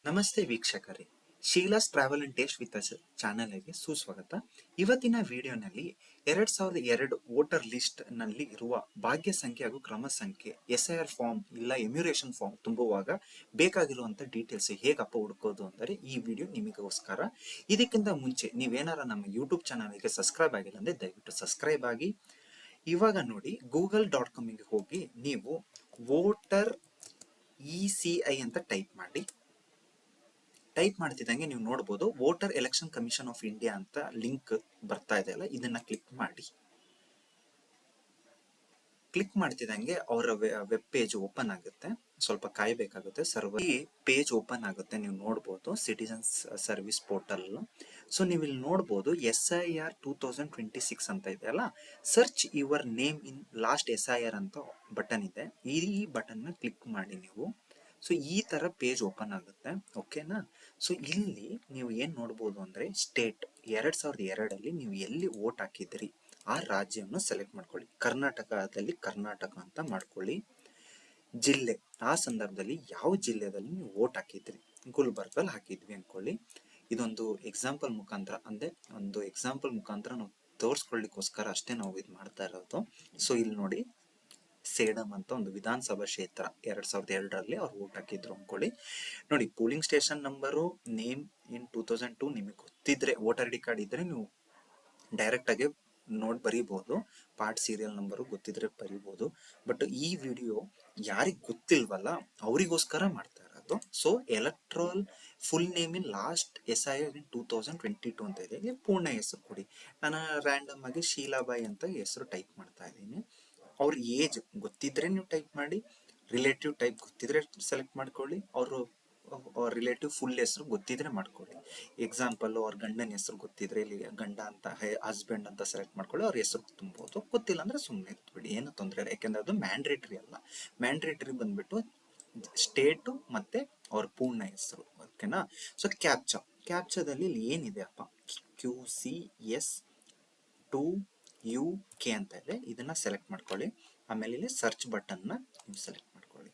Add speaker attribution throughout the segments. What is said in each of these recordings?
Speaker 1: ನಮಸ್ತೆ ವೀಕ್ಷಕರೇ, Sheela's travel and taste with us ಚಾನೆಲ್ಗೆ ಸುಸ್ವಾಗತ. ಇವತ್ತಿನ ವಿಡಿಯೋನಲ್ಲಿ 2002 ವೋಟರ್ ಲಿಸ್ಟ್ ನಲ್ಲಿ ಇರುವ ಭಾಗ್ಯ ಸಂಖ್ಯೆ ಹಾಗೂ ಕ್ರಮ ಸಂಖ್ಯೆ SIR ಫಾರ್ಮ್ ಇಲ್ಲ ಎಮ್ಯುರೇಷನ್ ಫಾರ್ಮ್ ತುಂಬುವಾಗ ಬೇಕಾಗಿರುವಂತ ಡೀಟೇಲ್ಸ್ ಹೇಗಪ್ಪ ಹುಡುಕೋದು ಅಂದರೆ ಈ ವಿಡಿಯೋ ನಿಮಗೋಸ್ಕರ. ಇದಕ್ಕಿಂತ ಮುಂಚೆ ನೀವೇನಾರ ನಮ್ಮ ಯೂಟ್ಯೂಬ್ ಚಾನಲ್ಗೆ ಸಬ್ಸ್ಕ್ರೈಬ್ ಆಗಿಲ್ಲ ಅಂದ್ರೆ ದಯವಿಟ್ಟು ಸಬ್ಸ್ಕ್ರೈಬ್ ಆಗಿ. ಇವಾಗ ನೋಡಿ, google.com ಗೆ ಹೋಗಿ ನೀವು ವೋಟರ್ ECI ಅಂತ ಟೈಪ್ ಮಾಡಿ. ಟೈಪ್ ಮಾಡ್ತಿದ್ದಂಗೆ ನೀವು ನೋಡ್ಬೋದು voter election commission of India ಅಂತ ಲಿಂಕ್ ಬರ್ತಾ ಇದೆ ಅಲ್ಲ, ಇದನ್ನ ಕ್ಲಿಕ್ ಮಾಡಿ. ಕ್ಲಿಕ್ ಮಾಡ್ತಿದ್ದಂಗೆ ಅವರ ವೆಬ್ ಪೇಜ್ ಓಪನ್ ಆಗುತ್ತೆ. ಸ್ವಲ್ಪ ಕಾಯಬೇಕಾಗುತ್ತೆ, ಸರ್ವರ್ ಈ ಪೇಜ್ ಓಪನ್ ಆಗುತ್ತೆ. ನೀವು ನೋಡ್ಬೋದು ಸಿಟಿಜನ್ಸ್ ಸರ್ವಿಸ್ ಪೋರ್ಟಲ್. ಸೊ ನೀವು ಇಲ್ಲಿ ನೋಡ್ಬೋದು SIR 2026 ಅಂತ ಇದೆ ಅಲ್ಲ, search your name in last SIR ಅಂತ ಬಟನ್ ಇದೆ. ಈ ಬಟನ್ ನ ಕ್ಲಿಕ್ ಮಾಡಿ ನೀವು. ಸೊ ಈ ತರ ಪೇಜ್ ಓಪನ್ ಆಗುತ್ತೆ, ಓಕೆನಾ. ಸೊ ಇಲ್ಲಿ ನೀವು ಏನ್ ನೋಡ್ಬೋದು ಅಂದ್ರೆ ಸ್ಟೇಟ್ 2002 ನೀವು ಎಲ್ಲಿ ವೋಟ್ ಹಾಕಿದ್ರಿ ಆ ರಾಜ್ಯವನ್ನು ಸೆಲೆಕ್ಟ್ ಮಾಡ್ಕೊಳ್ಳಿ. ಕರ್ನಾಟಕದಲ್ಲಿ ಕರ್ನಾಟಕ ಅಂತ ಮಾಡ್ಕೊಳ್ಳಿ. ಜಿಲ್ಲೆ, ಆ ಸಂದರ್ಭದಲ್ಲಿ ಯಾವ ಜಿಲ್ಲೆಯಲ್ಲಿ ನೀವು ವೋಟ್ ಹಾಕಿದ್ರಿ, ಗುಲ್ಬರ್ಗಲ್ಲಿ ಹಾಕಿದ್ವಿ ಅನ್ಕೊಳ್ಳಿ. ಇದೊಂದು ಎಕ್ಸಾಂಪಲ್ ಮುಖಾಂತರ ಅಂದ್ರೆ ಒಂದು ಎಕ್ಸಾಂಪಲ್ ಮುಖಾಂತರ ನಾವು ತೋರಿಸ್ಕೊಳ್ಳಿಕ್ಕೋಸ್ಕರ ಅಷ್ಟೇ ನಾವು ಇದು ಮಾಡ್ತಾ ಇರೋದು. ಸೊ ಇಲ್ಲಿ ನೋಡಿ, ಸೇಡಂ ಅಂತ ಒಂದು ವಿಧಾನಸಭಾ ಕ್ಷೇತ್ರ 2002 ಅವ್ರು ವೋಟ್ ಹಾಕಿದ್ರು ಅನ್ಕೊಳ್ಳಿ. ನೋಡಿ, ಪೋಲಿಂಗ್ ಸ್ಟೇಷನ್ ನಂಬರು, ನೇಮ್ ಇನ್ 2002 ನಿಮಗೆ ಗೊತ್ತಿದ್ರೆ, ವೋಟರ್ ಐಡಿ ಕಾರ್ಡ್ ಇದ್ರೆ ನೀವು ಡೈರೆಕ್ಟ್ ಆಗಿ ನೋಡಿ ಬರೀಬಹುದು. ಪಾರ್ಟ್ ಸೀರಿಯಲ್ ನಂಬರು ಗೊತ್ತಿದ್ರೆ ಬರೀಬಹುದು. ಬಟ್ ಈ ವಿಡಿಯೋ ಯಾರಿಗ್ ಗೊತ್ತಿಲ್ವಲ್ಲ ಅವರಿಗೋಸ್ಕರ ಮಾಡ್ತಾ ಇರೋದು. So electoral full name in last SIR ಇನ್ 2022 ಅಂತ ಇದೆ. ಇಲ್ಲಿ ಪೂರ್ಣ ಹೆಸರು ಕೊಡಿ. ನಾನು ರ್ಯಾಂಡಮ್ ಆಗಿ ಶೀಲಾಬಾಯಿ ಅಂತ ಹೆಸರು ಟೈಪ್ ಮಾಡ್ತಾ ಇದ್ದೀನಿ. ಅವ್ರ ಏಜ್ ಗೊತ್ತಿದ್ರೆ ನೀವು ಟೈಪ್ ಮಾಡಿ, ರಿಲೇಟಿವ್ ಟೈಪ್ ಗೊತ್ತಿದ್ರೆ ಸೆಲೆಕ್ಟ್ ಮಾಡ್ಕೊಳ್ಳಿ, ಅವರು ರಿಲೇಟಿವ್ ಫುಲ್ ಹೆಸರು ಗೊತ್ತಿದ್ರೆ ಮಾಡ್ಕೊಳ್ಳಿ. ಎಕ್ಸಾಂಪಲ್ ಅವ್ರ ಗಂಡನ ಹೆಸರು ಗೊತ್ತಿದ್ರೆ ಇಲ್ಲಿ ಗಂಡ ಅಂತ ಹಸ್ಬೆಂಡ್ ಅಂತ ಸೆಲೆಕ್ಟ್ ಮಾಡ್ಕೊಳ್ಳಿ, ಅವ್ರ ಹೆಸರು ತುಂಬೋದು. ಗೊತ್ತಿಲ್ಲ ಅಂದ್ರೆ ಸುಮ್ಮನೆ ಇರ್ಬಿಡಿ, ಏನು ತೊಂದರೆ ಇಲ್ಲ. ಯಾಕೆಂದ್ರೆ ಅದು ಮ್ಯಾಂಡ್ರೇಟರಿ ಅಲ್ಲ. ಮ್ಯಾಂಡ್ರೇಟರಿ ಬಂದ್ಬಿಟ್ಟು ಸ್ಟೇಟು ಮತ್ತೆ ಅವ್ರ ಪೂರ್ಣ ಹೆಸರು, ಓಕೆನಾ. ಸೊ ಕ್ಯಾಪ್ಚಾದಲ್ಲಿ ಇಲ್ಲಿ ಏನಿದೆ ಅಪ್ಪ, QCS2UK ಅಂತ ಇದೆ. ಇದನ್ನ ಸೆಲೆಕ್ಟ್ ಮಾಡ್ಕೊಳ್ಳಿ. ಆಮೇಲೆ ಇಲ್ಲಿ ಸರ್ಚ್ ಬಟನ್ ನ ನೀವು ಸೆಲೆಕ್ಟ್ ಮಾಡ್ಕೊಳ್ಳಿ.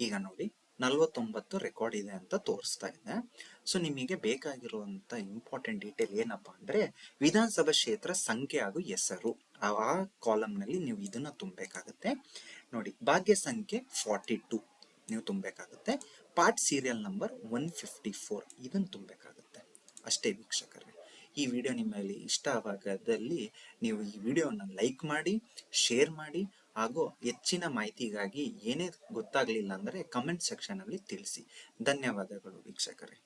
Speaker 1: ಈಗ ನೋಡಿ 49 ರೆಕಾರ್ಡ್ ಇದೆ ಅಂತ ತೋರಿಸ್ತಾ ಇದೆ. ಸೊ ನಿಮಗೆ ಬೇಕಾಗಿರುವಂತ ಇಂಪಾರ್ಟೆಂಟ್ ಡೀಟೇಲ್ ಏನಪ್ಪಾ ಅಂದ್ರೆ ವಿಧಾನಸಭಾ ಕ್ಷೇತ್ರ ಸಂಖ್ಯೆ ಹಾಗೂ ಹೆಸರು. ಆ ಕಾಲಮ್ ನಲ್ಲಿ ನೀವು ಇದನ್ನ ತುಂಬಬೇಕಾಗುತ್ತೆ. ನೋಡಿ, ಭಾಗ್ಯ ಸಂಖ್ಯೆ 42 ನೀವು ತುಂಬಬೇಕಾಗುತ್ತೆ. ಪಾರ್ಟ್ ಸೀರಿಯಲ್ ನಂಬರ್ 154 ಇದನ್ನು ತುಂಬಬೇಕಾಗುತ್ತೆ. ಅಷ್ಟೇ ವೀಕ್ಷಕರೇ. ಈ ವಿಡಿಯೋ ನಿಮ್ಮಲ್ಲಿ ಇಷ್ಟವಾದಲ್ಲಿ ನೀವು ಈ ವಿಡಿಯೋನ ಲೈಕ್ ಮಾಡಿ, ಶೇರ್ ಮಾಡಿ, ಹಾಗೂ ಹೆಚ್ಚಿನ ಮಾಹಿತಿಗಾಗಿ ಏನೇ ಗೊತ್ತಾಗ್ಲಿಲ್ಲ ಅಂದ್ರೆ ಕಮೆಂಟ್ ಸೆಕ್ಷನ್ ಅಲ್ಲಿ ತಿಳಿಸಿ. ಧನ್ಯವಾದಗಳು ವೀಕ್ಷಕರೇ.